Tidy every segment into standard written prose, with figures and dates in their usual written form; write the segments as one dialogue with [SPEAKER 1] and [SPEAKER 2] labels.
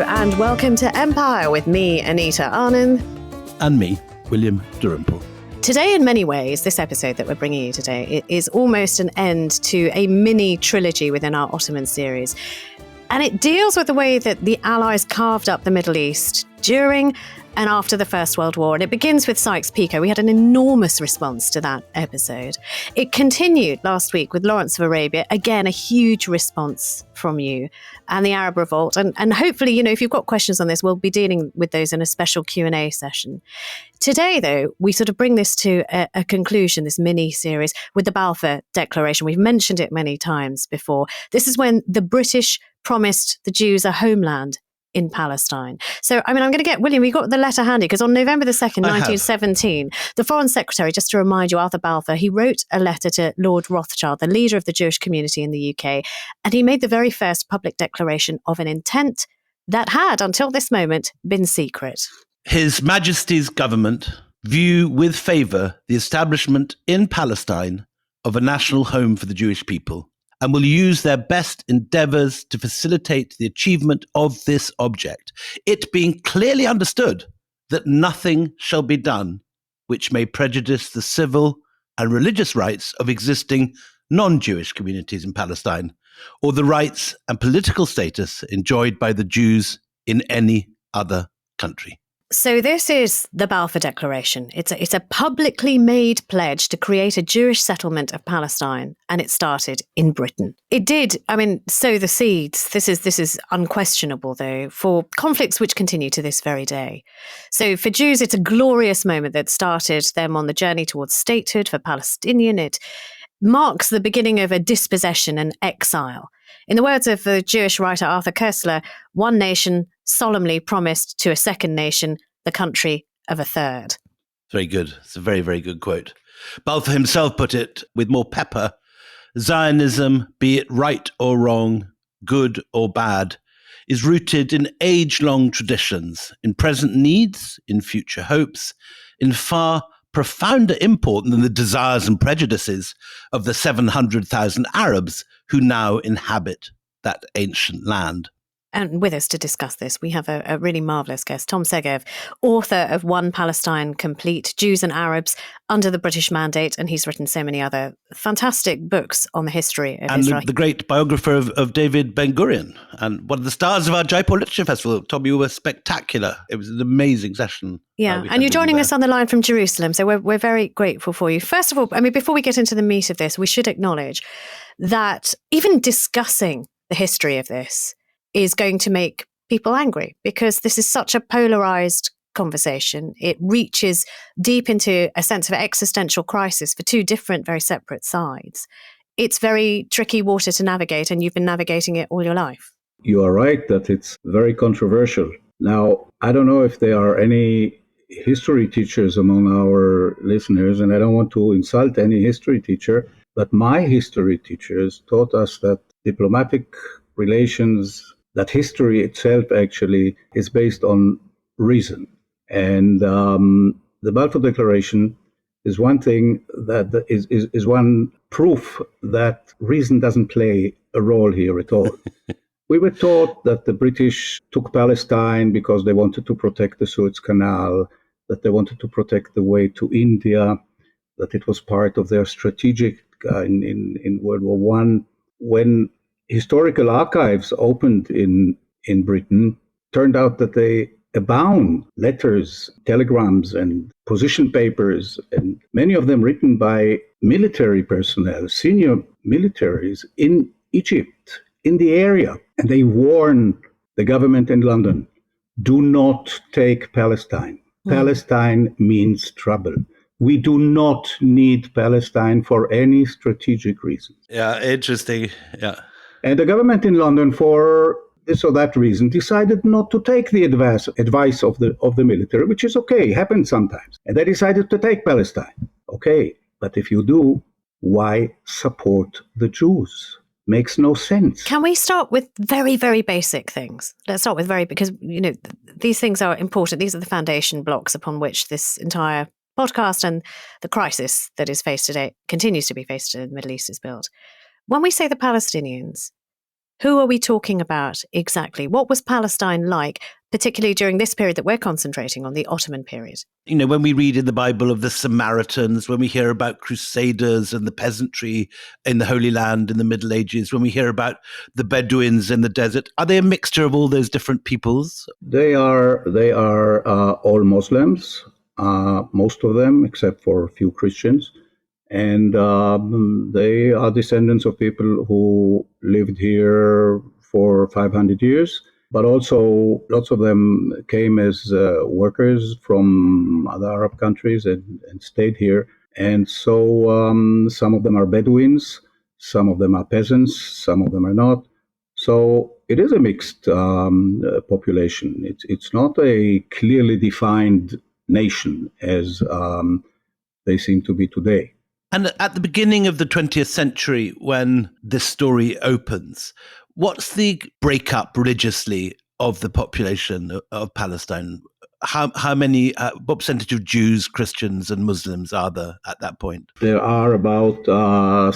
[SPEAKER 1] and welcome to Empire with me, Anita.
[SPEAKER 2] And me, William Davenport.
[SPEAKER 1] Today, in many ways, this episode that we're bringing you today, it is almost an end to a mini trilogy within our Ottoman series. And it deals with the way that the Allies carved up the Middle East during and after the First World War. And it begins with Sykes-Picot. We had an enormous response to that episode. It continued last week with Lawrence of Arabia. Again, a huge response from you and the Arab Revolt. And hopefully, if you've got questions on this, we'll be dealing with those in a special Q&A session. Today, though, we sort of bring this to a conclusion, this mini-series, with the Balfour Declaration. We've mentioned it many times before. This is when the British promised the Jews a homeland in Palestine. So, I'm going to get, William, we got the letter handy, because on November the 2nd, 1917, the Foreign Secretary, just to remind you, Arthur Balfour, he wrote a letter to Lord Rothschild, the leader of the Jewish community in the UK, and he made the very first public declaration of an intent that had, until this moment, been secret.
[SPEAKER 2] His Majesty's government view with favour the establishment in Palestine of a national home for the Jewish people, and will use their best endeavours to facilitate the achievement of this object, it being clearly understood that nothing shall be done which may prejudice the civil and religious rights of existing non-Jewish communities in Palestine, or the rights and political status enjoyed by the Jews in any other country.
[SPEAKER 1] So this is the Balfour Declaration. It's a publicly made pledge to create a Jewish settlement of Palestine, and it started in Britain. It did, sow the seeds. This is unquestionable, though, for conflicts which continue to this very day. So for Jews, it's a glorious moment that started them on the journey towards statehood. For Palestinian, it marks the beginning of a dispossession and exile. In the words of the Jewish writer Arthur Koestler, one nation solemnly promised to a second nation the country of a third.
[SPEAKER 2] Very good. It's a very, very good quote. Balfour himself put it with more pepper: Zionism, be it right or wrong, good or bad, is rooted in age-long traditions, in present needs, in future hopes, in far profounder import than the desires and prejudices of the 700,000 Arabs who now inhabit that ancient land.
[SPEAKER 1] And with us to discuss this, we have a really marvellous guest, Tom Segev, author of One Palestine Complete, Jews and Arabs Under the British Mandate, and he's written so many other fantastic books on the history of Israel.
[SPEAKER 2] And the great biographer of David Ben-Gurion, and one of the stars of our Jaipur Literature Festival. Tom, you were spectacular. It was an amazing session.
[SPEAKER 1] Yeah, and you're joining us on the line from Jerusalem, so we're very grateful for you. First of all, before we get into the meat of this, we should acknowledge that even discussing the history of this is going to make people angry, because this is such a polarized conversation. It reaches deep into a sense of existential crisis for two different, very separate sides. It's very tricky water to navigate, and you've been navigating it all your life.
[SPEAKER 3] You are right that it's very controversial. Now, I don't know if there are any history teachers among our listeners, and I don't want to insult any history teacher, but my history teachers taught us that diplomatic relations, that history itself actually is based on reason. And the Balfour Declaration is one thing that is one proof that reason doesn't play a role here at all. We were taught that the British took Palestine because they wanted to protect the Suez Canal, that they wanted to protect the way to India, that it was part of their strategic in World War I. When historical archives opened in Britain, turned out that they abound letters, telegrams, and position papers, and many of them written by military personnel, senior militaries in Egypt, in the area. And they warn the government in London, do not take Palestine. Palestine means trouble. We do not need Palestine for any strategic reason.
[SPEAKER 2] Yeah, interesting. Yeah.
[SPEAKER 3] And the government in London, for this or that reason, decided not to take the advice of the military, which is okay, happens sometimes. And they decided to take Palestine. Okay, but if you do, why support the Jews? Makes no sense.
[SPEAKER 1] Can we start with very, very basic things? Let's start with because, these things are important. These are the foundation blocks upon which this entire podcast and the crisis that is faced today, continues to be faced in the Middle East, is built. When we say the Palestinians, Who are we talking about exactly? What was Palestine like, particularly during this period that we're concentrating on, the Ottoman period?
[SPEAKER 2] You know, when we read in the Bible of the Samaritans, when we hear about crusaders and the peasantry in the Holy Land in the Middle Ages, when we hear about the Bedouins in the desert, are they a mixture of all those different peoples?
[SPEAKER 3] They are all Muslims, most of them, except for a few Christians. And they are descendants of people who lived here for 500 years. But also, lots of them came as workers from other Arab countries and stayed here. And so some of them are Bedouins, some of them are peasants, some of them are not. So it is a mixed population. It's not a clearly defined nation as they seem to be today.
[SPEAKER 2] And at the beginning of the 20th century, when this story opens, what's the breakup religiously of the population of Palestine? How many, what percentage of Jews, Christians, and Muslims are there at that point?
[SPEAKER 3] There are about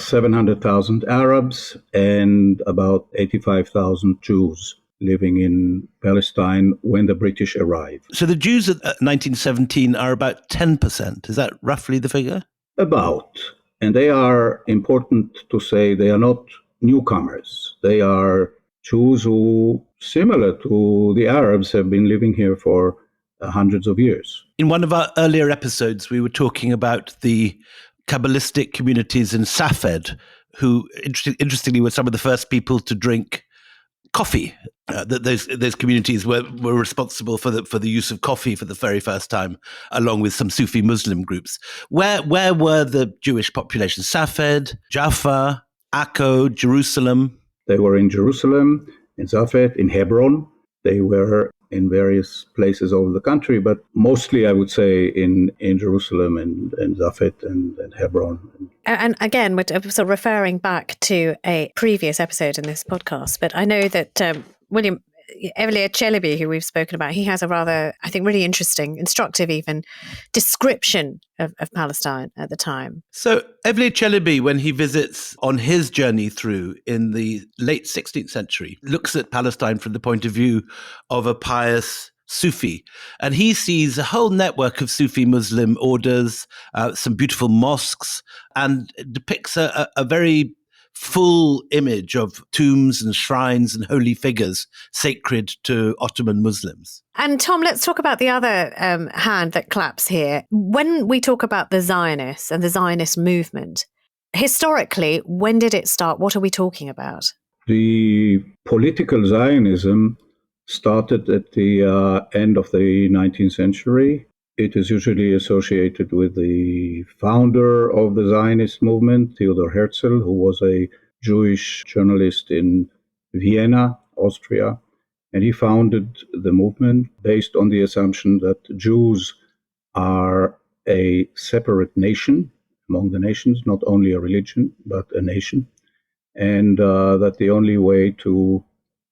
[SPEAKER 3] 700,000 Arabs and about 85,000 Jews living in Palestine when the British arrived.
[SPEAKER 2] So the Jews at 1917 are about 10%. Is that roughly the figure?
[SPEAKER 3] About. And they are, important to say, they are not newcomers. They are Jews who, similar to the Arabs, have been living here for hundreds of years.
[SPEAKER 2] In one of our earlier episodes, we were talking about the Kabbalistic communities in Safed, who, interestingly, were some of the first people to drink coffee. Those communities were responsible for the use of coffee for the very first time, along with some Sufi Muslim groups. Where were the Jewish population? Safed, Jaffa, Akko, Jerusalem?
[SPEAKER 3] They were in Jerusalem, in Safed, in Hebron. They were in various places over the country, but mostly, I would say, in Jerusalem and Safed and Hebron.
[SPEAKER 1] And again, we're sort of referring back to a previous episode in this podcast, but I know that William Evliya Çelebi, who we've spoken about, he has a rather, I think, really interesting, instructive even, description of Palestine at the time.
[SPEAKER 2] So Evliya Çelebi, when he visits on his journey through in the late 16th century, looks at Palestine from the point of view of a pious Sufi. And he sees a whole network of Sufi Muslim orders, some beautiful mosques, and depicts a very full image of tombs and shrines and holy figures sacred to Ottoman Muslims.
[SPEAKER 1] And Tom, let's talk about the other hand that claps here. When we talk about the Zionists and the Zionist movement, historically, when did it start? What are we talking about?
[SPEAKER 3] The political Zionism started at the end of the 19th century. It is usually associated with the founder of the Zionist movement, Theodor Herzl, who was a Jewish journalist in Vienna, Austria. And he founded the movement based on the assumption that Jews are a separate nation among the nations, not only a religion, but a nation. And that the only way to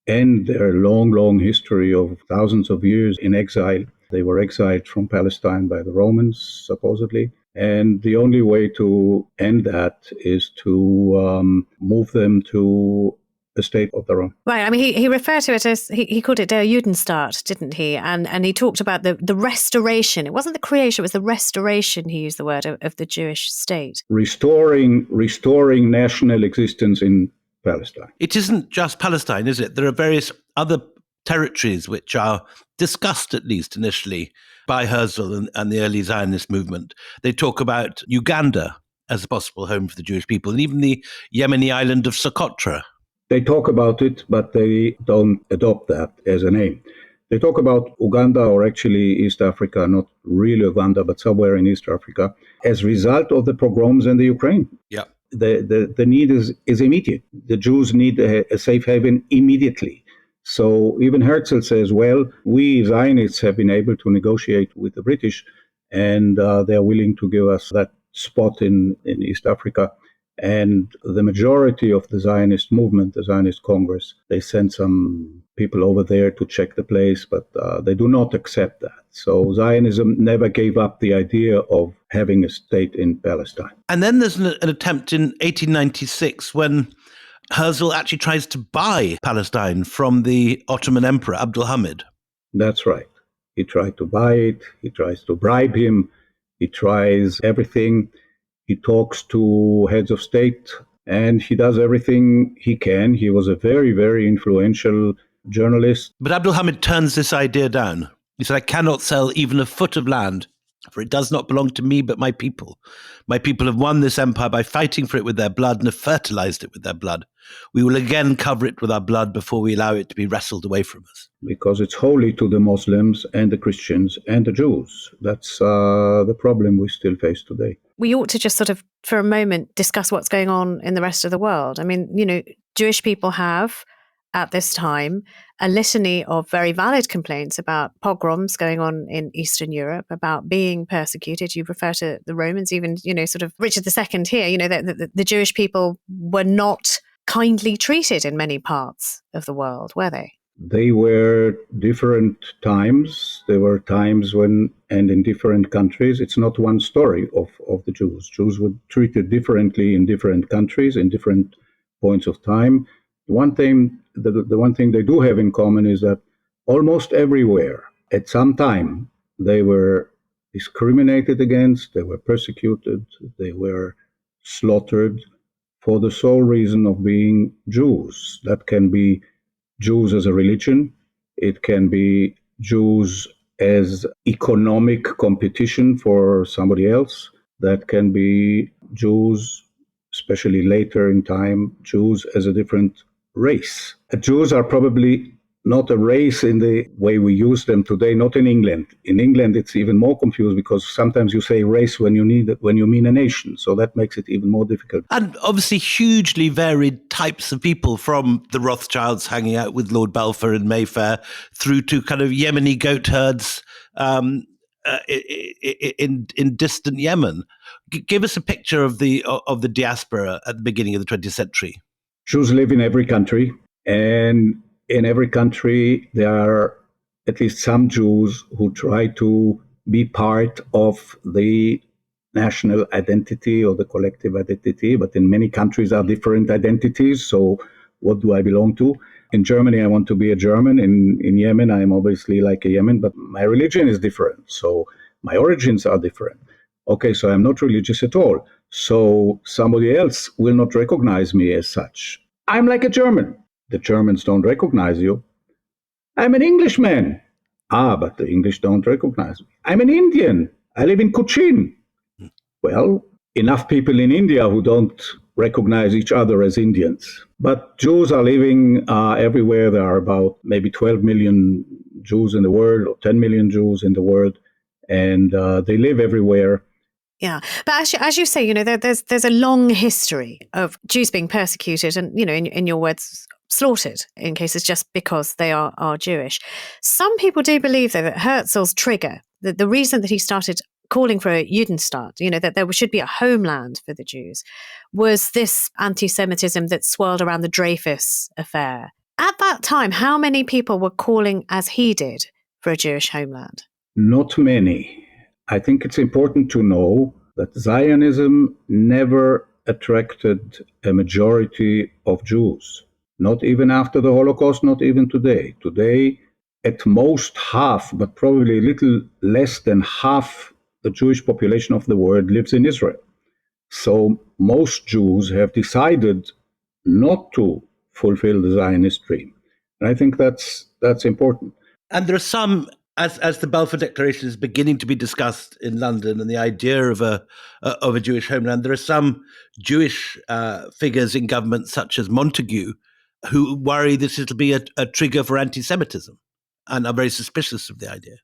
[SPEAKER 3] end their long, long history of thousands of years in exile. They were exiled from Palestine by the Romans, supposedly. And the only way to end that is to move them to a state of their own.
[SPEAKER 1] Right. I mean, he referred to it as, he called it Der Judenstaat, didn't he? And he talked about the restoration. It wasn't the creation, it was the restoration, he used the word, of the Jewish state.
[SPEAKER 3] Restoring national existence in Palestine.
[SPEAKER 2] It isn't just Palestine, is it? There are various other territories which are discussed, at least initially, by Herzl and the early Zionist movement. They talk about Uganda as a possible home for the Jewish people, and even the Yemeni island of Socotra.
[SPEAKER 3] They talk about it, but they don't adopt that as a name. They talk about Uganda, or actually East Africa, not really Uganda, but somewhere in East Africa, as a result of the pogroms in the Ukraine.
[SPEAKER 2] Yeah.
[SPEAKER 3] The need is immediate. The Jews need a safe haven immediately. So even Herzl says, well, we Zionists have been able to negotiate with the British, and they're willing to give us that spot in East Africa. And the majority of the Zionist movement, the Zionist Congress, they sent some people over there to check the place, but they do not accept that. So Zionism never gave up the idea of having a state in Palestine.
[SPEAKER 2] And then there's an attempt in 1896 when Herzl actually tries to buy Palestine from the Ottoman Emperor Abdulhamid.
[SPEAKER 3] That's right. He tried to buy it. He tries to bribe him. He tries everything. He talks to heads of state, and he does everything he can. He was a very, very influential journalist.
[SPEAKER 2] But Abdulhamid turns this idea down. He said, I cannot sell even a foot of land, for it does not belong to me but my people. My people have won this empire by fighting for it with their blood and have fertilized it with their blood. We will again cover it with our blood before we allow it to be wrestled away from us.
[SPEAKER 3] Because it's holy to the Muslims and the Christians and the Jews. That's the problem we still face today.
[SPEAKER 1] We ought to just sort of, for a moment, discuss what's going on in the rest of the world. I mean, Jewish people have, at this time, a litany of very valid complaints about pogroms going on in Eastern Europe, about being persecuted. You refer to the Romans, even, sort of Richard II here, the Jewish people were not kindly treated in many parts of the world, were they?
[SPEAKER 3] They were different times. There were times when, and in different countries, it's not one story of the Jews. Jews were treated differently in different countries, in different points of time. The one thing they do have in common is that almost everywhere, at some time, they were discriminated against, they were persecuted, they were slaughtered for the sole reason of being Jews. That can be Jews as a religion. It can be Jews as economic competition for somebody else. That can be Jews, especially later in time, Jews as a different race. Jews are probably not a race in the way we use them today, not in England. In England, it's even more confused because sometimes you say race when you mean a nation. So that makes it even more difficult.
[SPEAKER 2] And obviously hugely varied types of people, from the Rothschilds hanging out with Lord Balfour in Mayfair through to kind of Yemeni goat herds in distant Yemen. Give us a picture of the diaspora at the beginning of the 20th century.
[SPEAKER 3] Jews live in every country, and in every country, there are at least some Jews who try to be part of the national identity or the collective identity, but in many countries are different identities. So what do I belong to? In Germany, I want to be a German. In Yemen, I am obviously like a Yemen, but my religion is different. So my origins are different. Okay, so I'm not religious at all. So somebody else will not recognize me as such. I'm like a German. The Germans don't recognize you. I'm an Englishman. But the English don't recognize me. I'm an Indian. I live in Cochin. Well, enough people in India who don't recognize each other as Indians. But Jews are living everywhere. There are about maybe 12 million Jews in the world, or 10 million Jews in the world, and they live everywhere.
[SPEAKER 1] Yeah, but as you say, there's a long history of Jews being persecuted and, in your words, slaughtered in cases just because they are Jewish. Some people do believe, though, that Herzl's trigger, the reason that he started calling for a Judenstaat, that there should be a homeland for the Jews, was this anti-Semitism that swirled around the Dreyfus affair. At that time, how many people were calling, as he did, for a Jewish homeland?
[SPEAKER 3] Not many. I think it's important to know that Zionism never attracted a majority of Jews. Not even after the Holocaust, not even today. Today, at most half, but probably a little less than half the Jewish population of the world lives in Israel. So most Jews have decided not to fulfill the Zionist dream. And I think that's important.
[SPEAKER 2] And there are some, as the Balfour Declaration is beginning to be discussed in London, and the idea of a Jewish homeland, there are some Jewish figures in government, such as Montagu, who worry this will be a trigger for anti-Semitism and are very suspicious of the idea.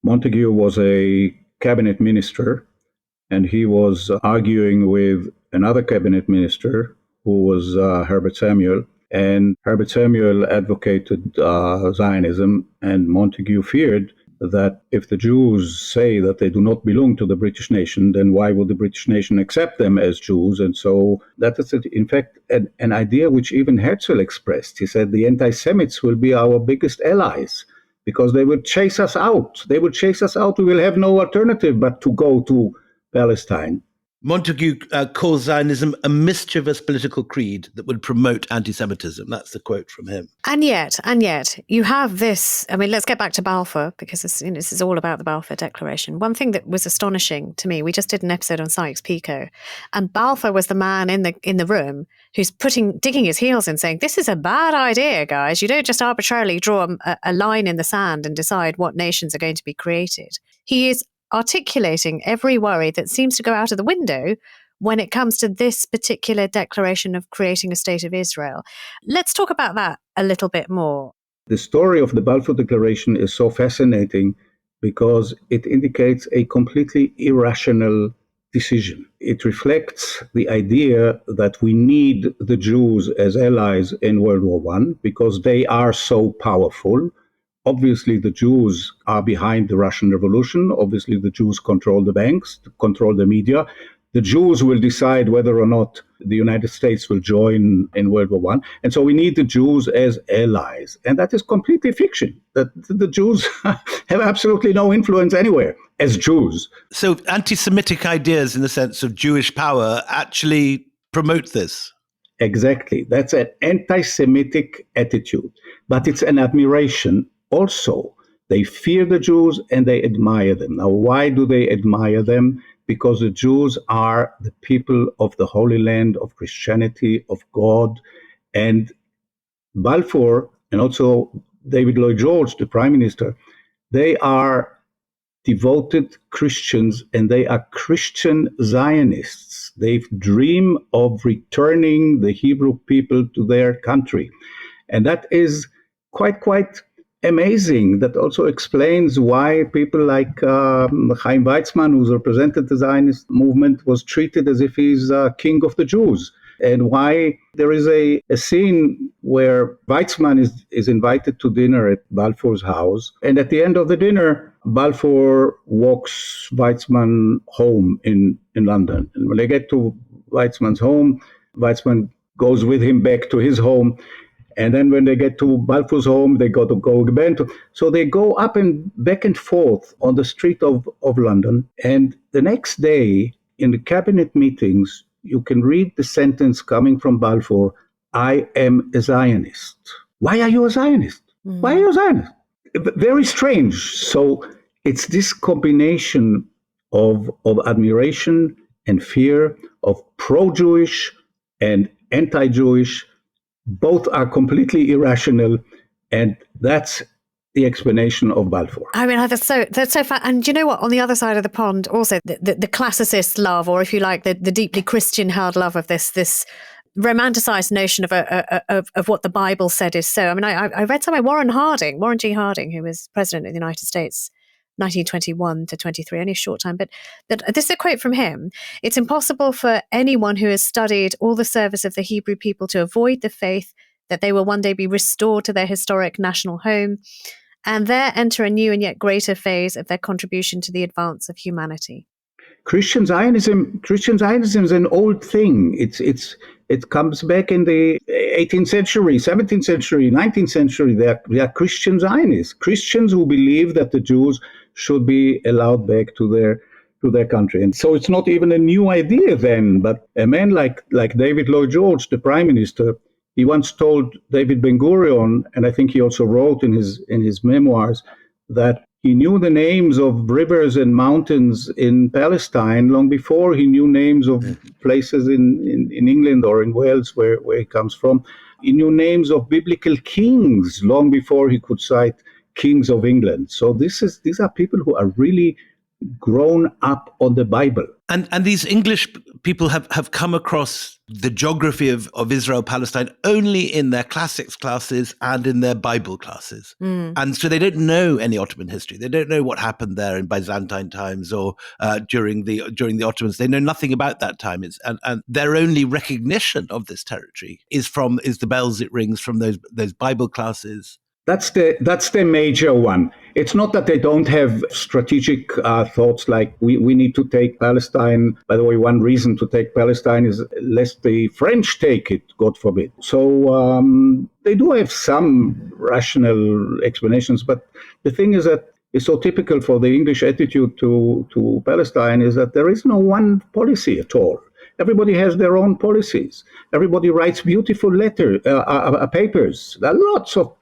[SPEAKER 3] Montagu was a cabinet minister, and he was arguing with another cabinet minister who was Herbert Samuel. And Herbert Samuel advocated Zionism, and Montagu feared that if the Jews say that they do not belong to the British nation, then why would the British nation accept them as Jews? And so that is, in fact, an idea which even Herzl expressed. He said the anti-Semites will be our biggest allies because they will chase us out. They will chase us out. We will have no alternative but to go to Palestine.
[SPEAKER 2] Montague calls Zionism a mischievous political creed that would promote anti-Semitism. That's the quote from him.
[SPEAKER 1] And yet, you have this. I mean, let's get back to Balfour, because this is all about the Balfour Declaration. One thing that was astonishing to me, we just did an episode on Sykes-Picot, and Balfour was the man in the room who's digging his heels in, saying, "This is a bad idea, guys. You don't just arbitrarily draw a line in the sand and decide what nations are going to be created." He is articulating every worry that seems to go out of the window when it comes to this particular declaration of creating a state of Israel. Let's talk about that a little bit more.
[SPEAKER 3] The story of the Balfour Declaration is so fascinating because it indicates a completely irrational decision. It reflects the idea that we need the Jews as allies in World War I because they are so powerful. Obviously, the Jews are behind the Russian Revolution. Obviously, the Jews control the banks, control the media. The Jews will decide whether or not the United States will join in World War I. And so we need the Jews as allies. And that is completely fiction. That the Jews have absolutely no influence anywhere as Jews.
[SPEAKER 2] So anti-Semitic ideas in the sense of Jewish power actually promote this.
[SPEAKER 3] Exactly. That's an anti-Semitic attitude. But it's an admiration also. They fear the Jews and they admire them. Now, why do they admire them? Because the Jews are the people of the Holy Land, of Christianity, of God. And Balfour, and also David Lloyd George, the Prime Minister, they are devoted Christians and they are Christian Zionists. They dream of returning the Hebrew people to their country. And that is quite amazing. That also explains why people like Chaim Weizmann, who's represented the Zionist movement, was treated as if he's king of the Jews. And why there is a scene where Weizmann is invited to dinner at Balfour's house. And at the end of the dinner, Balfour walks Weizmann home in London. And when they get to Weizmann's home, Weizmann goes with him back to his home. And then when they get to Balfour's home, they go again. So they go up and back and forth on the street of London. And the next day, in the cabinet meetings, you can read the sentence coming from Balfour, "I am a Zionist." Why are you a Zionist? Why are you a Zionist? Very strange. So it's this combination of admiration and fear, of pro-Jewish and anti-Jewish. Both are completely irrational, and that's the explanation of Balfour.
[SPEAKER 1] I mean, that's so fun. And you know what? On the other side of the pond, also the classicist love, or if you like, the deeply Christian-held love of this romanticized notion of what the Bible said is so. I mean, I read somewhere Warren G. Harding, who was president of the United States, 1921 to 23, only a short time. But this is a quote from him. "It's impossible for anyone who has studied all the service of the Hebrew people to avoid the faith that they will one day be restored to their historic national home and there enter a new and yet greater phase of their contribution to the advance of humanity."
[SPEAKER 3] Christian Zionism is an old thing. It comes back in the 18th century, 17th century, 19th century. They are Christian Zionists, Christians who believe that the Jews should be allowed back to their country. And so it's not even a new idea then, but a man like David Lloyd George, the Prime Minister, he once told David Ben-Gurion, and I think he also wrote in his memoirs, that he knew the names of rivers and mountains in Palestine long before he knew names of places in England or in Wales where he comes from. He knew names of biblical kings long before he could cite kings of England. So these are people who are really grown up on the Bible.
[SPEAKER 2] And these English people have come across the geography of Israel-Palestine only in their classics classes and in their Bible classes. And so they don't know any Ottoman history. They don't know what happened there in Byzantine times or during the Ottomans. They know nothing about that time. And their only recognition of this territory is the bells it rings from those Bible classes.
[SPEAKER 3] That's the major one. It's not that they don't have strategic thoughts like we need to take Palestine. By the way, one reason to take Palestine is lest the French take it, God forbid. So they do have some rational explanations. But the thing is that is so typical for the English attitude to Palestine is that there is no one policy at all. Everybody has their own policies. Everybody writes beautiful papers. There are lots of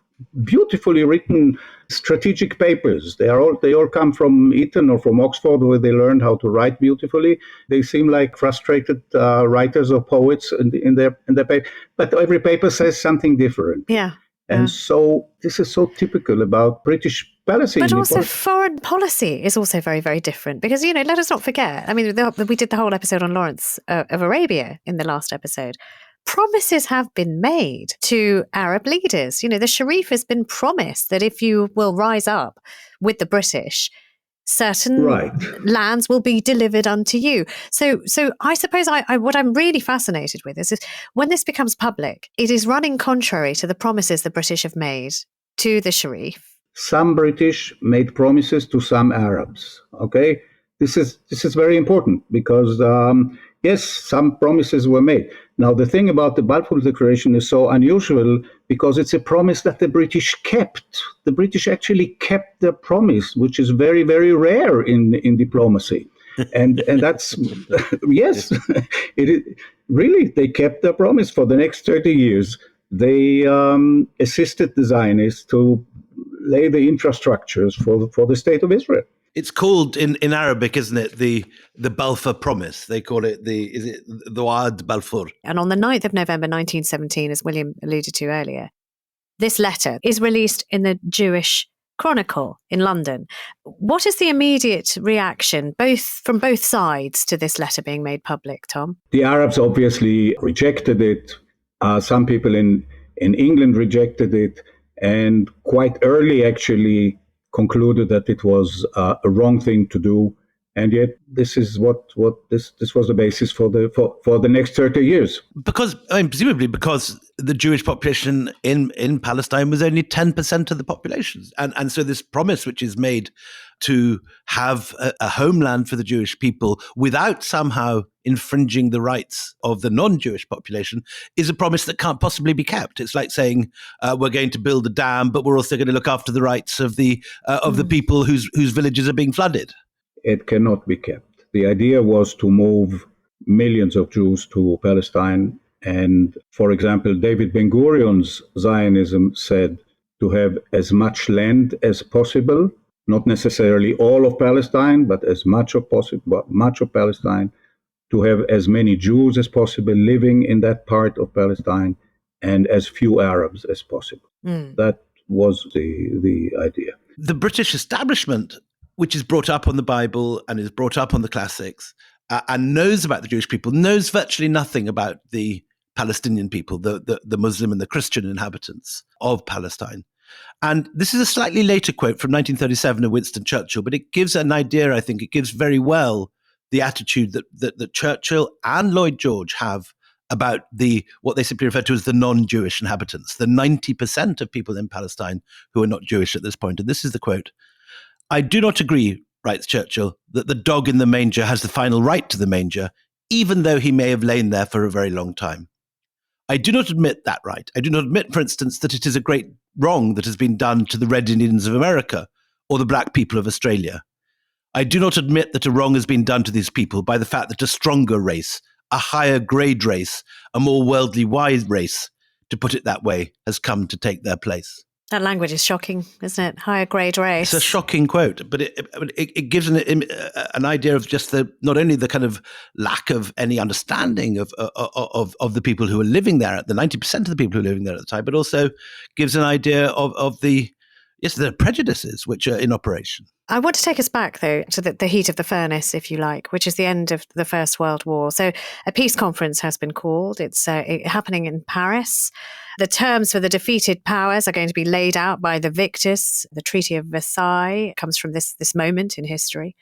[SPEAKER 3] beautifully written strategic papers. They all come from Eton or from Oxford, where they learned how to write beautifully. They seem like frustrated writers or poets in their paper, but every paper says something different.
[SPEAKER 1] Yeah.
[SPEAKER 3] And so this is so typical about British policy.
[SPEAKER 1] But also foreign policy is also very, very different because, let us not forget, we did the whole episode on Lawrence of Arabia in the last episode. Promises have been made to Arab leaders. The Sharif has been promised that if you will rise up with the British, certain lands will be delivered unto you. So I suppose what I'm really fascinated with is when this becomes public, it is running contrary to the promises the British have made to the Sharif.
[SPEAKER 3] Some British made promises to some Arabs. Okay, this is very important because yes, some promises were made. Now the thing about the Balfour Declaration is so unusual because it's a promise that the British kept. The British actually kept their promise, which is very, very rare in diplomacy. And that's yes, really they kept their promise for the next 30 years. They assisted the Zionists to lay the infrastructures for the state of Israel.
[SPEAKER 2] It's called in Arabic, isn't it? The Balfour Promise. They call it the Wa'ad Balfour.
[SPEAKER 1] And on the 9th of November 1917, as William alluded to earlier, this letter is released in the Jewish Chronicle in London. What is the immediate reaction, from both sides, to this letter being made public, Tom?
[SPEAKER 3] The Arabs obviously rejected it. Some people in England rejected it, and quite early actually concluded that it was a wrong thing to do. And yet this is this was the basis for the next 30 years.
[SPEAKER 2] Because presumably because the Jewish population in Palestine was only 10% of the population. And so this promise which is made to have a homeland for the Jewish people without somehow infringing the rights of the non-Jewish population is a promise that can't possibly be kept. It's like saying we're going to build a dam, but we're also going to look after the rights of the people whose villages are being flooded.
[SPEAKER 3] It cannot be kept. The idea was to move millions of Jews to Palestine. And, for example, David Ben-Gurion's Zionism said to have as much land as possible, not necessarily all of Palestine, but as much of Palestine, to have as many Jews as possible living in that part of Palestine, and as few Arabs as possible. That was the idea.
[SPEAKER 2] The British establishment, which is brought up on the Bible and is brought up on the classics, and knows about the Jewish people, knows virtually nothing about the Palestinian people, the Muslim and the Christian inhabitants of Palestine. And this is a slightly later quote from 1937 of Winston Churchill, but it gives an idea, I think, it gives very well the attitude that Churchill and Lloyd George have about what they simply refer to as the non-Jewish inhabitants, the 90% of people in Palestine who are not Jewish at this point. And this is the quote. "I do not agree," writes Churchill, "that the dog in the manger has the final right to the manger, even though he may have lain there for a very long time. I do not admit that right. I do not admit, for instance, that it is a great wrong that has been done to the Red Indians of America or the black people of Australia. I do not admit that a wrong has been done to these people by the fact that a stronger race, a higher grade race, a more worldly wise race, to put it that way, has come to take their place."
[SPEAKER 1] That language is shocking, isn't it? Higher grade race.
[SPEAKER 2] It's a shocking quote, but it gives an idea of just not only the kind of lack of any understanding of the people who are living there, the 90% of the people who are living there at the time, but also gives an idea of the prejudices which are in operation.
[SPEAKER 1] I want to take us back, though, to the heat of the furnace, if you like, which is the end of the First World War. So a peace conference has been called. It's happening in Paris. The terms for the defeated powers are going to be laid out by the victors. The Treaty of Versailles comes from this moment in history.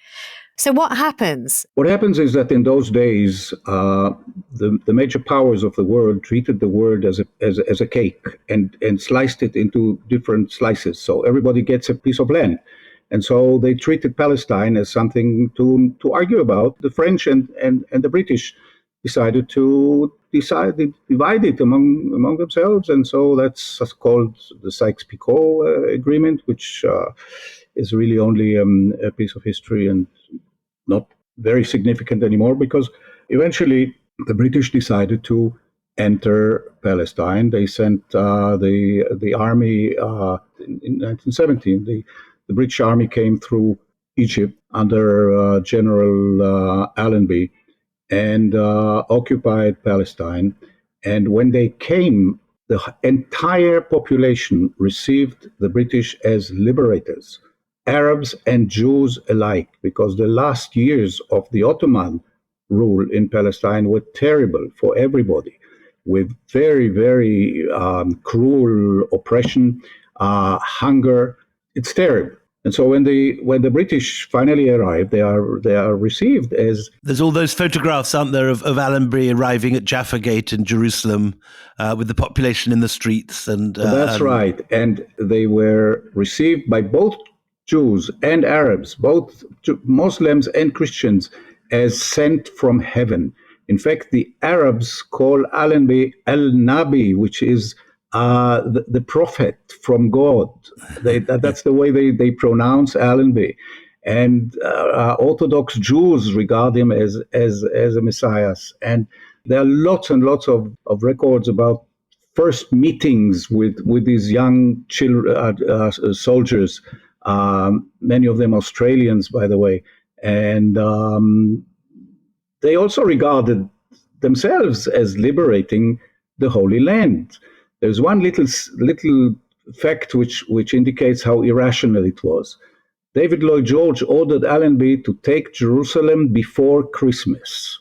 [SPEAKER 1] So what happens?
[SPEAKER 3] What happens is that in those days, the major powers of the world treated the world as a cake and sliced it into different slices. So everybody gets a piece of land. And so they treated Palestine as something to argue about. The French and the British decided to divide it among themselves. And so that's called the Sykes-Picot Agreement, which is really only a piece of history and not very significant anymore, because eventually the British decided to enter Palestine. They sent the army in 1917. The British army came through Egypt under General Allenby and occupied Palestine. And when they came, the entire population received the British as liberators, Arabs and Jews alike, because the last years of the Ottoman rule in Palestine were terrible for everybody, with very, very cruel oppression, hunger. It's terrible. And so when the British finally arrived, they are received as...
[SPEAKER 2] There's all those photographs, aren't there, of Allenby arriving at Jaffa Gate in Jerusalem with the population in the streets. And
[SPEAKER 3] that's right. And they were received by both Jews and Arabs, both Muslims and Christians, as sent from heaven. In fact, the Arabs call Allenby al-Nabi, which is the prophet from God. That's the way they pronounce Allenby. And Orthodox Jews regard him as a Messiah. And there are lots and lots of records about first meetings with these young soldiers, many of them Australians, by the way. And they also regarded themselves as liberating the Holy Land. There's one little fact which indicates how irrational it was. David Lloyd George ordered Allenby to take Jerusalem before Christmas.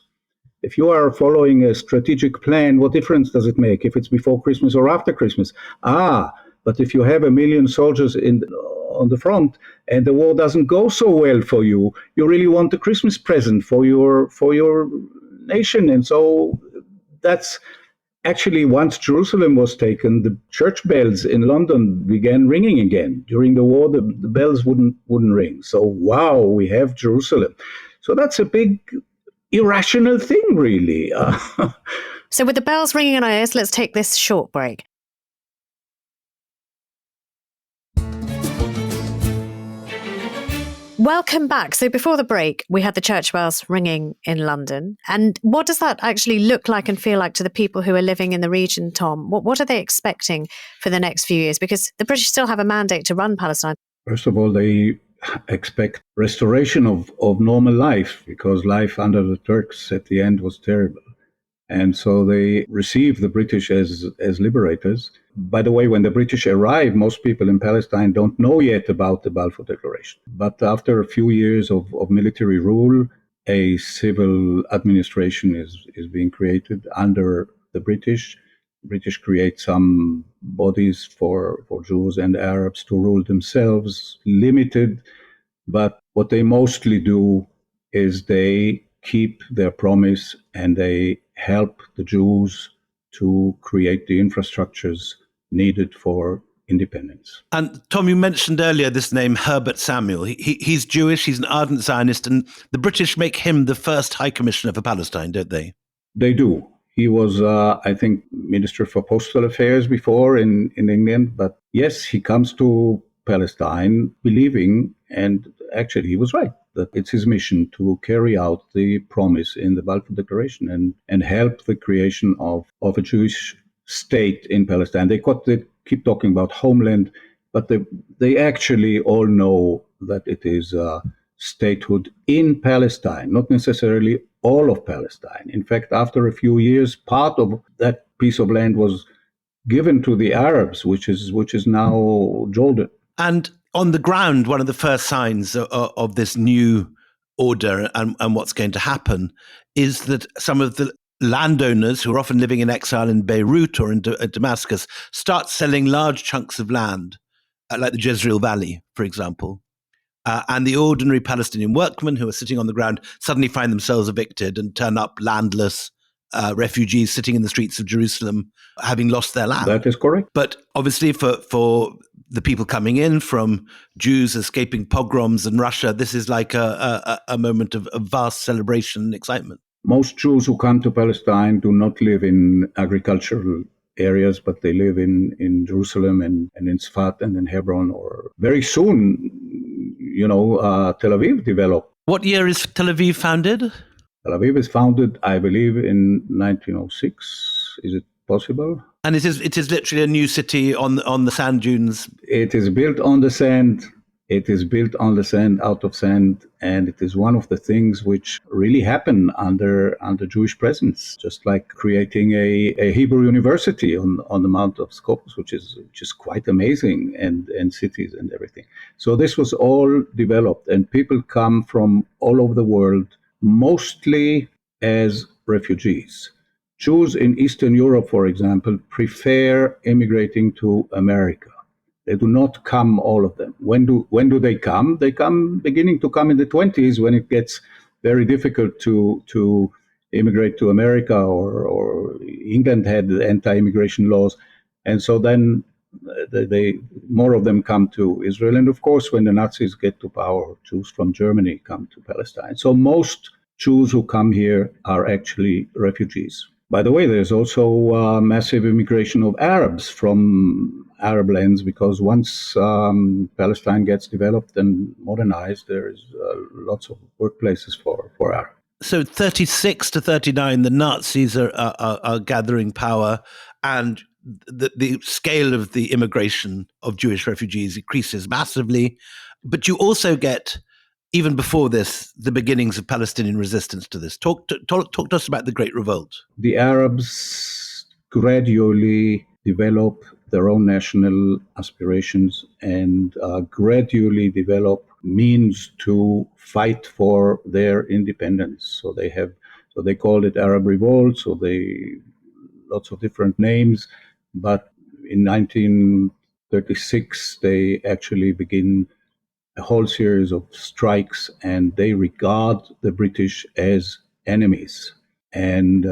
[SPEAKER 3] If you are following a strategic plan, what difference does it make if it's before Christmas or after Christmas? But if you have 1 million soldiers on the front and the war doesn't go so well for you, you really want a Christmas present for your nation. And so that's actually, once Jerusalem was taken, the church bells in London began ringing again. During the war, the bells wouldn't ring. So, wow, we have Jerusalem. So that's a big irrational thing, really.
[SPEAKER 1] So with the bells ringing in our ears, let's take this short break. Welcome back. So before the break, we had the church bells ringing in London. And what does that actually look like and feel like to the people who are living in the region, Tom? What are they expecting for the next few years? Because the British still have a mandate to run Palestine.
[SPEAKER 3] First of all, they expect restoration of normal life, because life under the Turks at the end was terrible. And so they receive the British as liberators. By the way, when the British arrive, most people in Palestine don't know yet about the Balfour Declaration. But after a few years of military rule, a civil administration is being created under the British. British create some bodies for Jews and Arabs to rule themselves, limited. But what they mostly do is they keep their promise and they help the Jews to create the infrastructures needed for independence.
[SPEAKER 2] And Tom, you mentioned earlier this name, Herbert Samuel. He's Jewish, he's an ardent Zionist, and the British make him the first High Commissioner for Palestine, don't they?
[SPEAKER 3] They do. He was, I think, Minister for Postal Affairs before in England. But yes, he comes to Palestine believing, and actually he was right, that it's his mission to carry out the promise in the Balfour Declaration and help the creation of a Jewish state in Palestine. They keep talking about homeland, but they actually all know that it is statehood in Palestine, not necessarily all of Palestine. In fact, after a few years, part of that piece of land was given to the Arabs, which is now Jordan.
[SPEAKER 2] And on the ground, one of the first signs of this new order and what's going to happen is that some of the landowners who are often living in exile in Beirut or in Damascus start selling large chunks of land, like the Jezreel Valley, for example. And the ordinary Palestinian workmen who are sitting on the ground suddenly find themselves evicted and turn up landless refugees sitting in the streets of Jerusalem, having lost their land.
[SPEAKER 3] That is correct.
[SPEAKER 2] But obviously for the people coming in from Jews escaping pogroms in Russia, this is like a moment of vast celebration and excitement.
[SPEAKER 3] Most Jews who come to Palestine do not live in agricultural areas, but they live in Jerusalem and in Sfat and in Hebron, or very soon, Tel Aviv developed.
[SPEAKER 2] What year is Tel Aviv founded?
[SPEAKER 3] Tel Aviv is founded, I believe, in 1906. Is it possible?
[SPEAKER 2] And it is literally a new city on the sand dunes.
[SPEAKER 3] It is built on the sand. It is built on the sand, out of sand, and it is one of the things which really happen under Jewish presence, just like creating a Hebrew university on the Mount of Scopus, which is quite amazing, and cities and everything. So this was all developed, and people come from all over the world, mostly as refugees. Jews in Eastern Europe, for example, prefer immigrating to America. They do not come, all of them. When do they come? They come beginning to come in the 20s, when it gets very difficult to immigrate to America, or England had anti-immigration laws, and so then they more of them come to Israel. And of course, when the Nazis get to power, Jews from Germany come to Palestine. So most Jews who come here are actually refugees. By the way, there's also massive immigration of Arabs from Arab lands, because once Palestine gets developed and modernized, there's lots of workplaces for Arabs.
[SPEAKER 2] So 36 to 39, the Nazis are gathering power, and the scale of the immigration of Jewish refugees increases massively. But you also get, even before this, the beginnings of Palestinian resistance to this. Talk to us about the Great Revolt.
[SPEAKER 3] The Arabs gradually develop their own national aspirations, and gradually develop means to fight for their independence. So they called it Arab Revolt. So lots of different names, but in 1936 they actually begin a whole series of strikes, and they regard the British as enemies. And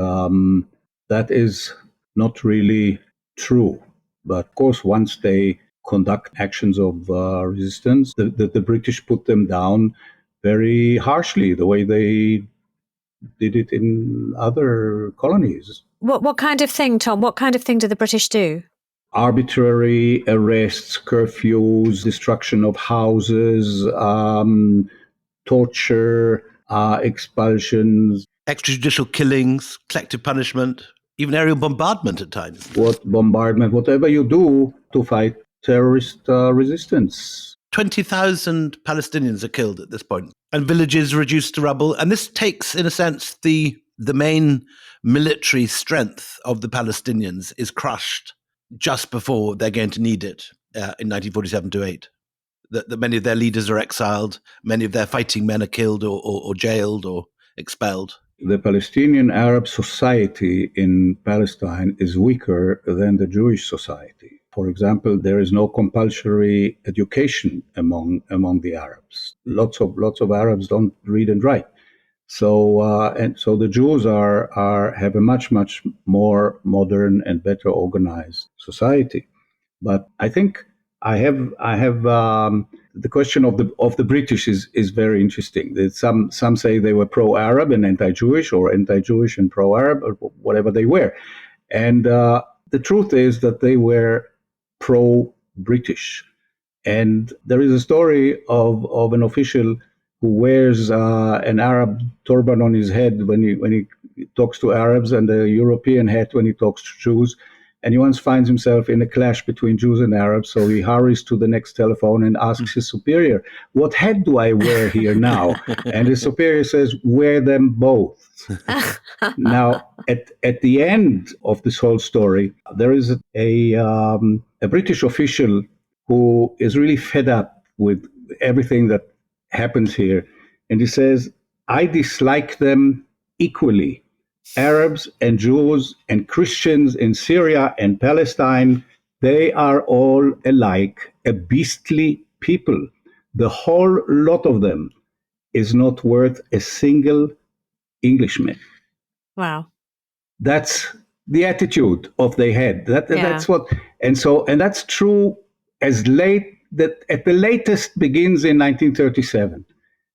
[SPEAKER 3] that is not really true. But of course, once they conduct actions of resistance, the British put them down very harshly, the way they did it in other colonies.
[SPEAKER 1] What kind of thing, Tom? What kind of thing do the British do?
[SPEAKER 3] Arbitrary arrests, curfews, destruction of houses, torture, expulsions.
[SPEAKER 2] Extrajudicial killings, collective punishment, even aerial bombardment at times.
[SPEAKER 3] Whatever you do to fight terrorist resistance.
[SPEAKER 2] 20,000 Palestinians are killed at this point, and villages reduced to rubble. And this takes, in a sense, the main military strength of the Palestinians is crushed just before they're going to need it in 1947-8. That many of their leaders are exiled, many of their fighting men are killed or jailed or expelled.
[SPEAKER 3] The Palestinian Arab society in Palestine is weaker than the Jewish society. For example, there is no compulsory education among the Arabs. Lots of Arabs don't read and write. So the Jews have a much more modern and better organized society. But I think I have the question of the British is very interesting. Some say they were pro-Arab and anti-Jewish, or anti-Jewish and pro-Arab, or whatever they were. And the truth is that they were pro-British. And there is a story of an official who wears an Arab turban on his head when he talks to Arabs, and a European hat when he talks to Jews. And he once finds himself in a clash between Jews and Arabs, so he hurries to the next telephone and asks his superior, "What hat do I wear here now?" And his superior says, "Wear them both." Now, at the end of this whole story, there is a British official who is really fed up with everything that happens here. And he says, "I dislike them equally. Arabs and Jews and Christians in Syria and Palestine, they are all alike, a beastly people. The whole lot of them is not worth a single Englishman."
[SPEAKER 1] Wow.
[SPEAKER 3] That's the attitude of they had. That's what, and that's true at the latest begins in 1937.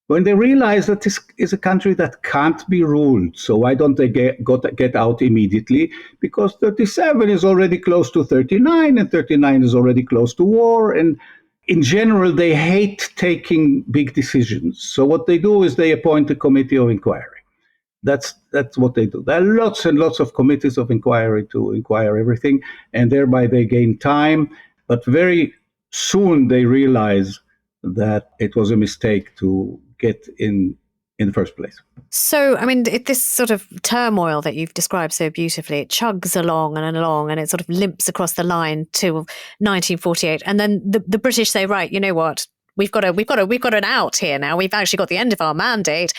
[SPEAKER 3] when they realize that this is a country that can't be ruled. So why don't they get out immediately? Because 37 is already close to 39, and 39 is already close to war. And in general, they hate taking big decisions. So what they do is they appoint a committee of inquiry. That's what they do. There are lots and lots of committees of inquiry to inquire everything, and thereby they gain time. But very soon they realize that it was a mistake to get in the first place.
[SPEAKER 1] So, I mean, this sort of turmoil that you've described so beautifully, it chugs along and along, and it sort of limps across the line to 1948. And then the British say, right, you know what? We've got an out here now. We've actually got the end of our mandate.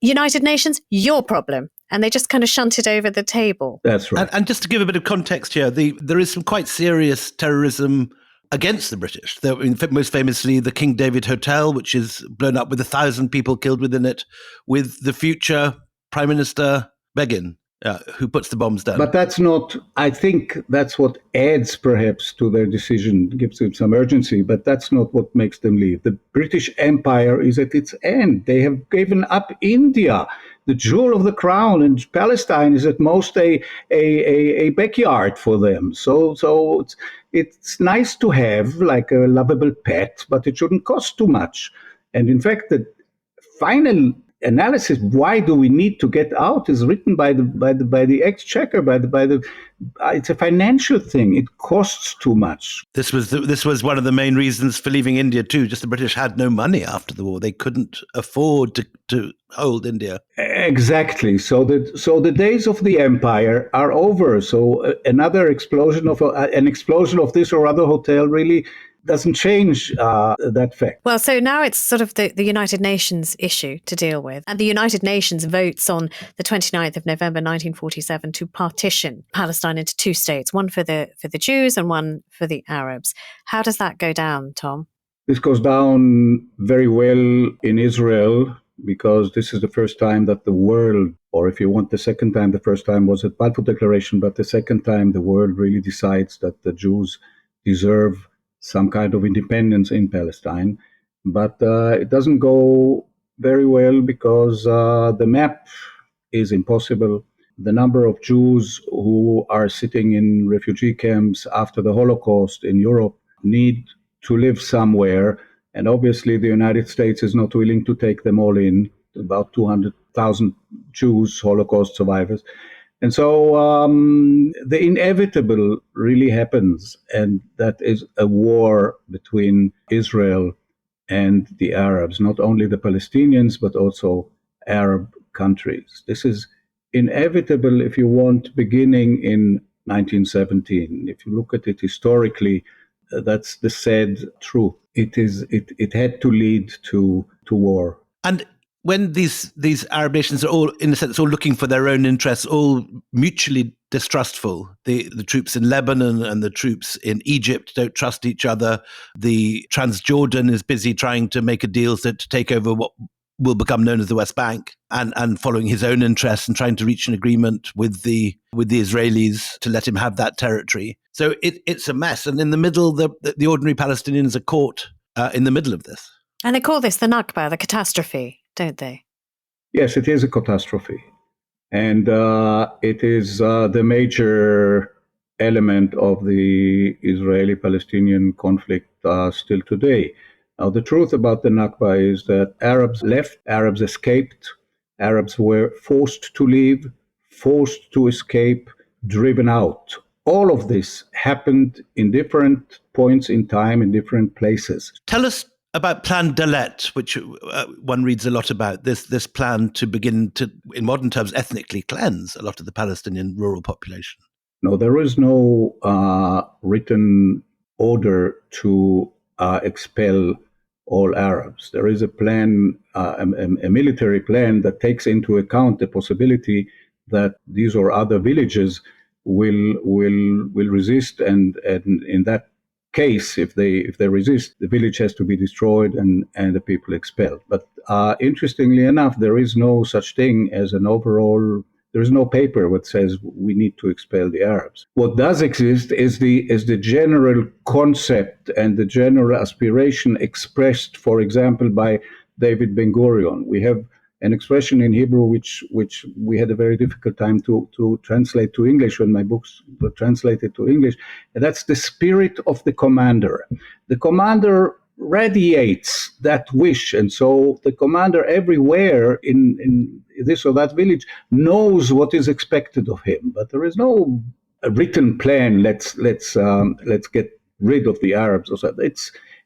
[SPEAKER 1] United Nations, your problem. And they just kind of shunt it over the table.
[SPEAKER 3] That's right.
[SPEAKER 2] And just to give a bit of context here, there is some quite serious terrorism against the British. Most famously, the King David Hotel, which is blown up with 1,000 people killed within it, with the future Prime Minister Begin, who puts the bombs down.
[SPEAKER 3] But that's not, I think that's what adds perhaps to their decision, gives them some urgency, but that's not what makes them leave. The British Empire is at its end. They have given up India, the jewel of the crown, and Palestine is at most a backyard for them. So it's nice to have like a lovable pet, but it shouldn't cost too much. And in fact, the final analysis, why do we need to get out, is written by the Exchequer, it's a financial thing. It costs too much.
[SPEAKER 2] This was one of the main reasons for leaving India too. Just the British had no money after the war; they couldn't afford to hold India.
[SPEAKER 3] Exactly. So the days of the empire are over. So another explosion of this or other hotel really doesn't change that fact.
[SPEAKER 1] Well, so now it's sort of the United Nations issue to deal with. And the United Nations votes on the 29th of November 1947 to partition Palestine into two states, one for the Jews and one for the Arabs. How does that go down, Tom?
[SPEAKER 3] This goes down very well in Israel, because this is the first time that the world, or if you want the second time, the first time was at Balfour Declaration, but the second time the world really decides that the Jews deserve some kind of independence in Palestine. But it doesn't go very well because the map is impossible. The number of Jews who are sitting in refugee camps after the Holocaust in Europe need to live somewhere. And obviously the United States is not willing to take them all in, about 200,000 Jews, Holocaust survivors. And so the inevitable really happens, and that is a war between Israel and the Arabs, not only the Palestinians, but also Arab countries. This is inevitable, if you want, beginning in 1917. If you look at it historically, that's the sad truth. It had to lead to war.
[SPEAKER 2] And when these Arab nations are all, in a sense, all looking for their own interests, all mutually distrustful, the troops in Lebanon and the troops in Egypt don't trust each other. The Transjordan is busy trying to make a deal to take over what will become known as the West Bank, and following his own interests and trying to reach an agreement with the Israelis to let him have that territory. So it's a mess. And in the middle, the ordinary Palestinians are caught in the middle of this.
[SPEAKER 1] And they call this the Nakba, the catastrophe, don't they?
[SPEAKER 3] Yes, it is a catastrophe. And it is the major element of the Israeli-Palestinian conflict still today. Now, the truth about the Nakba is that Arabs left, Arabs escaped, Arabs were forced to leave, forced to escape, driven out. All of this happened in different points in time, in different places.
[SPEAKER 2] Tell us about Plan Dalet, which one reads a lot about, this plan to begin to, in modern terms, ethnically cleanse a lot of the Palestinian rural population.
[SPEAKER 3] No, there is no written order to expel all Arabs. There is a plan, a military plan that takes into account the possibility that these or other villages will resist, and in that case, if they resist, the village has to be destroyed and the people expelled. But interestingly enough, there is no such thing as an overall. There is no paper that says we need to expel the Arabs. What does exist is the general concept and the general aspiration expressed, for example, by David Ben-Gurion. We have an expression in Hebrew which we had a very difficult time to translate to English when my books were translated to English, and that's the spirit of the commander. The commander radiates that wish, and so the commander everywhere in this or that village knows what is expected of him, but there is no written plan. Let's get rid of the Arabs or something.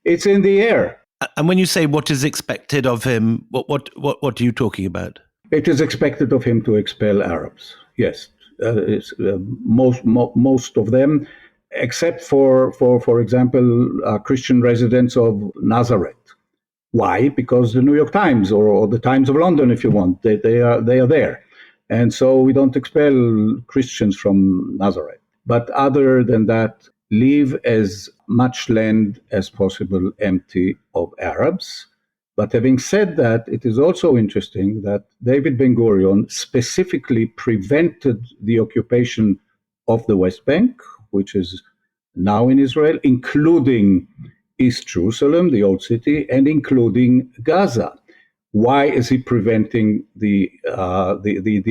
[SPEAKER 3] It's in the air.
[SPEAKER 2] And when you say what is expected of him, what are you talking about?
[SPEAKER 3] It is expected of him to expel Arabs. Yes, most of them, except for example, Christian residents of Nazareth. Why? Because the New York Times or the Times of London, if you want, they are there, and so we don't expel Christians from Nazareth. But other than that, leave as much land as possible empty of Arabs. But having said that, it is also interesting that David Ben-Gurion specifically prevented the occupation of the West Bank, which is now in Israel, including East Jerusalem, the old city, and including Gaza. Why is he preventing the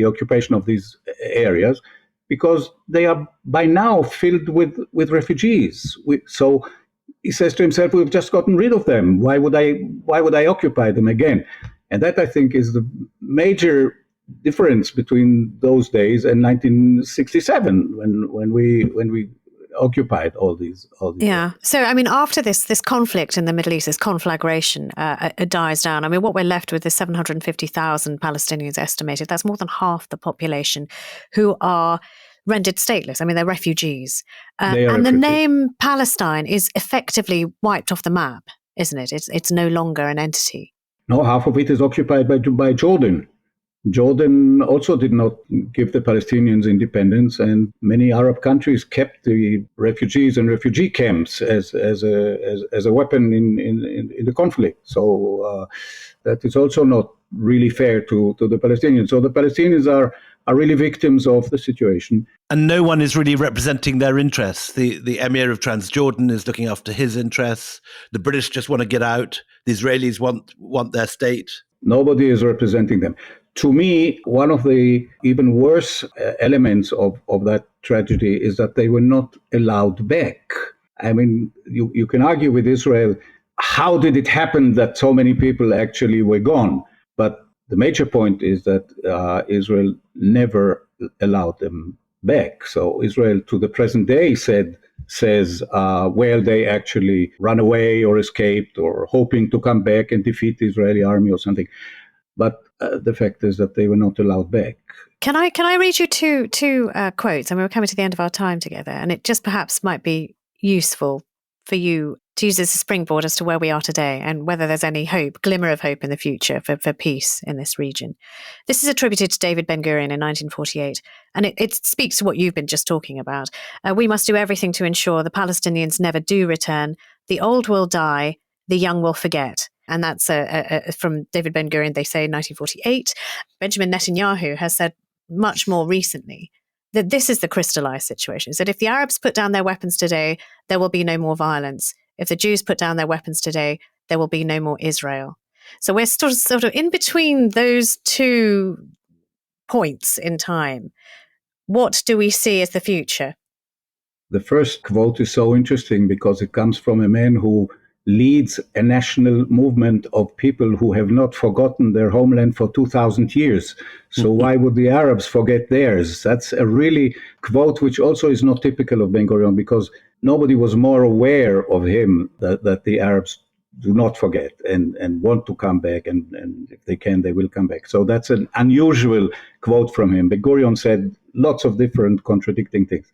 [SPEAKER 3] occupation of these areas? Because they are by now filled with refugees. So he says to himself, "We've just gotten rid of them. Why would I occupy them again?" And that, I think, is the major difference between those days and 1967, when we occupied all these.
[SPEAKER 1] Yeah. So, I mean, after this conflict in the Middle East, this conflagration dies down. I mean, what we're left with is 750,000 Palestinians estimated. That's more than half the population who are rendered stateless. I mean, they're refugees. And the name Palestine is effectively wiped off the map, isn't it? It's no longer an entity.
[SPEAKER 3] No, half of it is occupied by Jordan. Jordan also did not give the Palestinians independence, and many Arab countries kept the refugees and refugee camps as a weapon in the conflict. So that is also not really fair to the Palestinians. So the Palestinians are really victims of the situation.
[SPEAKER 2] And no one is really representing their interests. The Emir of Transjordan is looking after his interests. The British just want to get out. The Israelis want their state.
[SPEAKER 3] Nobody is representing them. To me, one of the even worse elements of that tragedy is that they were not allowed back. I mean, you can argue with Israel, how did it happen that so many people actually were gone? But the major point is that Israel never allowed them back. So Israel, to the present day, says where they actually run away or escaped or hoping to come back and defeat the Israeli army or something. But the fact is that they were not allowed back.
[SPEAKER 1] Can I read you two quotes? I mean, we're coming to the end of our time together, and it just perhaps might be useful for you to use as a springboard as to where we are today and whether there's any glimmer of hope in the future for peace in this region. This is attributed to David Ben-Gurion in 1948, and it speaks to what you've been just talking about. We must do everything to ensure the Palestinians never do return. The old will die, the young will forget. And that's from David Ben-Gurion, they say, in 1948. Benjamin Netanyahu has said much more recently that this is the crystallized situation, is that if the Arabs put down their weapons today, there will be no more violence. If the Jews put down their weapons today, there will be no more Israel. So we're sort of in between those two points in time. What do we see as the future?
[SPEAKER 3] The first quote is so interesting because it comes from a man who leads a national movement of people who have not forgotten their homeland for 2,000 years. So why would the Arabs forget theirs? That's a really quote which also is not typical of Ben-Gurion, because nobody was more aware of him that the Arabs do not forget and want to come back, and if they can, they will come back. So that's an unusual quote from him. Ben-Gurion said lots of different contradicting things.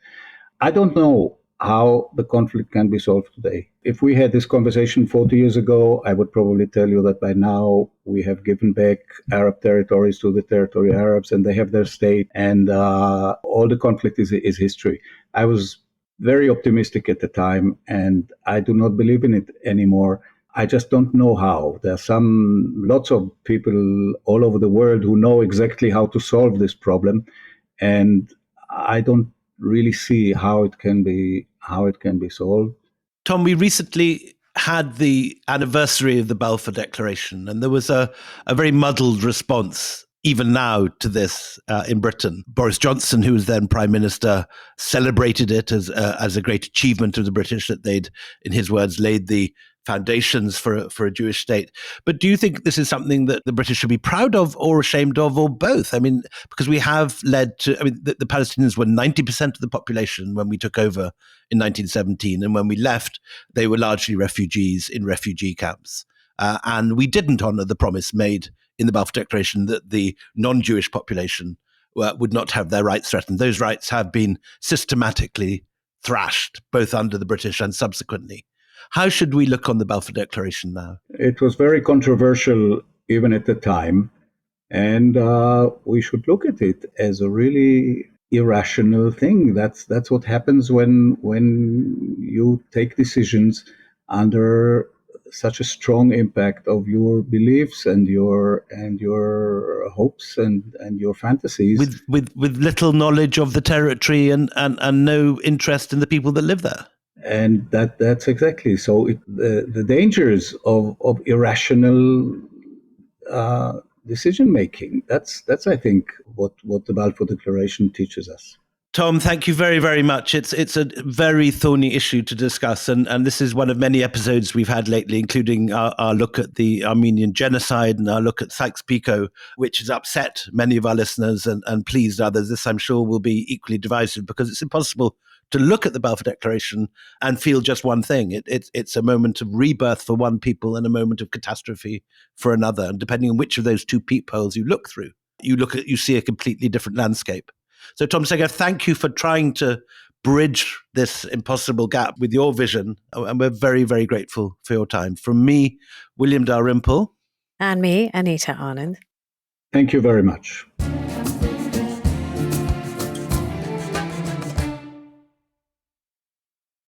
[SPEAKER 3] I don't know how the conflict can be solved today. If we had this conversation 40 years ago, I would probably tell you that by now we have given back Arab territories to the territory Arabs and they have their state, and all the conflict is history. I was very optimistic at the time, and I do not believe in it anymore. I just don't know how. There are lots of people all over the world who know exactly how to solve this problem, and I don't really see how it can be solved.
[SPEAKER 2] Tom, we recently had the anniversary of the Balfour Declaration, and there was a very muddled response even now to this in Britain. Boris Johnson, who was then Prime Minister, celebrated it as a great achievement of the British, that they'd, in his words, laid the foundations for a Jewish state. But do you think this is something that the British should be proud of or ashamed of, or both? I mean, because we have led to, I mean, the Palestinians were 90% of the population when we took over in 1917. And when we left, they were largely refugees in refugee camps. And we didn't honor the promise made in the Balfour Declaration that the non-Jewish population would not have their rights threatened. Those rights have been systematically thrashed, both under the British and subsequently. How should we look on the Balfour Declaration now?
[SPEAKER 3] It was very controversial even at the time, and we should look at it as a really irrational thing. That's what happens when you take decisions under such a strong impact of your beliefs and your hopes and your fantasies,
[SPEAKER 2] with little knowledge of the territory and no interest in the people that live there.
[SPEAKER 3] And that's exactly so. The dangers of irrational decision making. That's I think what the Balfour Declaration teaches us.
[SPEAKER 2] Tom, thank you very, very much. It's a very thorny issue to discuss, and this is one of many episodes we've had lately, including our look at the Armenian genocide and our look at Sykes-Picot, which has upset many of our listeners and pleased others. This, I'm sure, will be equally divisive, because it's impossible to look at the Balfour Declaration and feel just one thing. It's a moment of rebirth for one people and a moment of catastrophe for another. And depending on which of those two peepholes you look through, you see a completely different landscape. So, Tom Segev, thank you for trying to bridge this impossible gap with your vision. And we're very, very grateful for your time. From me, William Dalrymple.
[SPEAKER 1] And me, Anita Anand.
[SPEAKER 3] Thank you very much.